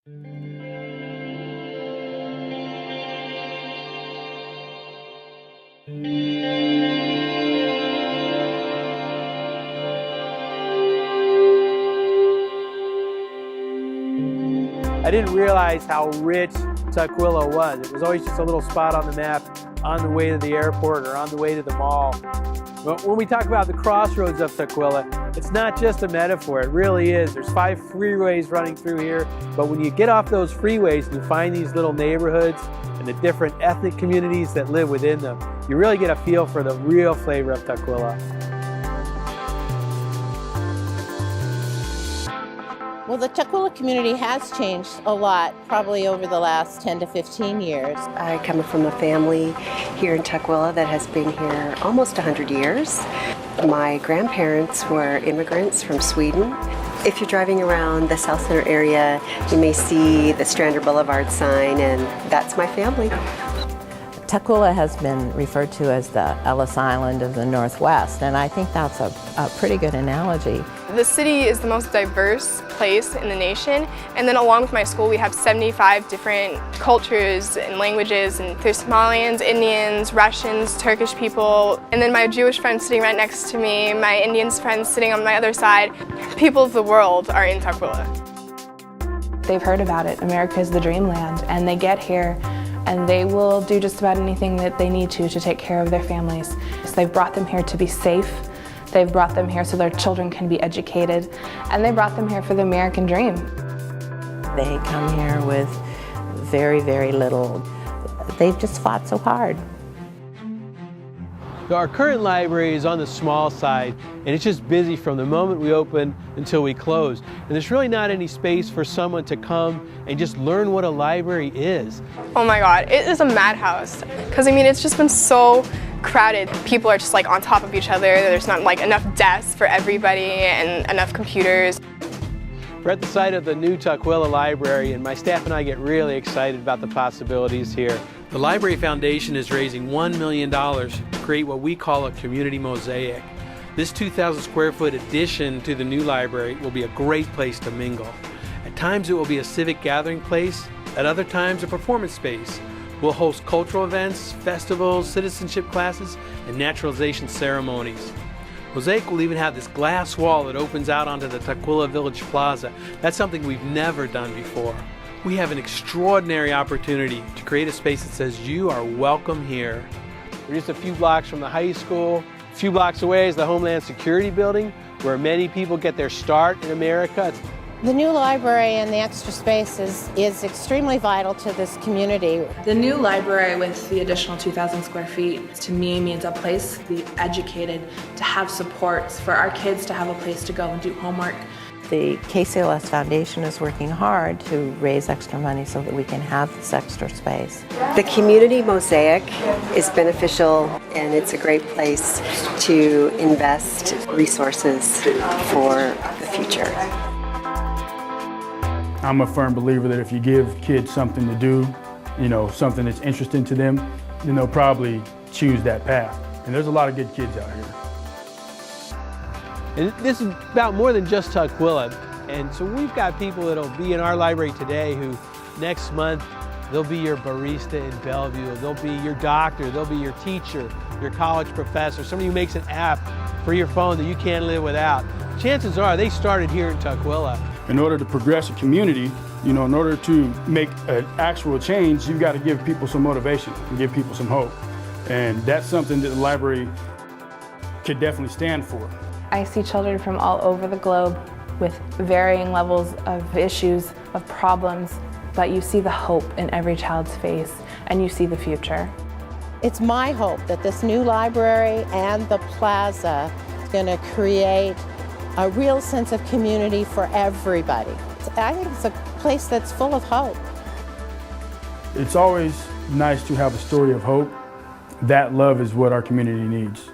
I didn't realize how rich Tukwila was. It was always just a little spot on the map on the way to the airport or on the way to the mall. But when we talk about the crossroads of Tukwila, it's not just a metaphor, it really is. There's 5 freeways running through here, but when you get off those freeways and you find these little neighborhoods and the different ethnic communities that live within them, you really get a feel for the real flavor of Tukwila. Well, the Tukwila community has changed a lot, probably over the last 10 to 15 years. I come from a family here in Tukwila that has been here almost 100 years. My grandparents were immigrants from Sweden. If you're driving around the South Center area, you may see the Strander Boulevard sign, and that's my family. Tukwila has been referred to as the Ellis Island of the Northwest, and I think that's a pretty good analogy. The city is the most diverse place in the nation, and then along with my school we have 75 different cultures and languages, and there's Somalians, Indians, Russians, Turkish people, and then my Jewish friends sitting right next to me, my Indian friends sitting on my other side. People of the world are in Tukwila. They've heard about it. America is the dreamland, and they get here and they will do just about anything that they need to take care of their families. So they've brought them here to be safe. They've brought them here so their children can be educated, and they brought them here for the American dream. They come here with very, very little. They've just fought so hard. So our current library is on the small side, and it's just busy from the moment we open until we close. And there's really not any space for someone to come and just learn what a library is. Oh my God, it is a madhouse. Because I mean, it's just been so crowded. People are just like on top of each other. There's not like enough desks for everybody and enough computers. We're at the site of the new Tukwila Library, and my staff and I get really excited about the possibilities here. The Library Foundation is raising $1 million to create what we call a Community Mosaic. This 2,000 square foot addition to the new library will be a great place to mingle. At times it will be a civic gathering place, at other times a performance space. We'll host cultural events, festivals, citizenship classes, and naturalization ceremonies. Mosaic will even have this glass wall that opens out onto the Tukwila Village Plaza. That's something we've never done before. We have an extraordinary opportunity to create a space that says you are welcome here. We're just a few blocks from the high school. A few blocks away is the Homeland Security Building, where many people get their start in America. The new library and the extra space is extremely vital to this community. The new library with the additional 2,000 square feet, to me, means a place to be educated, to have supports, for our kids to have a place to go and do homework. The KCLS Foundation is working hard to raise extra money so that we can have this extra space. The Community Mosaic is beneficial, and it's a great place to invest resources for the future. I'm a firm believer that if you give kids something to do, something that's interesting to them, then they'll probably choose that path. And there's a lot of good kids out here. And this is about more than just Tukwila. And so we've got people that'll be in our library today who next month, they'll be your barista in Bellevue, they'll be your doctor, they'll be your teacher, your college professor, somebody who makes an app for your phone that you can't live without. Chances are they started here in Tukwila. In order to progress a community, in order to make an actual change, you've got to give people some motivation and give people some hope. And that's something that the library could definitely stand for. I see children from all over the globe with varying levels of issues, of problems, but you see the hope in every child's face, and you see the future. It's my hope that this new library and the plaza is going to create a real sense of community for everybody. I think it's a place that's full of hope. It's always nice to have a story of hope. That love is what our community needs.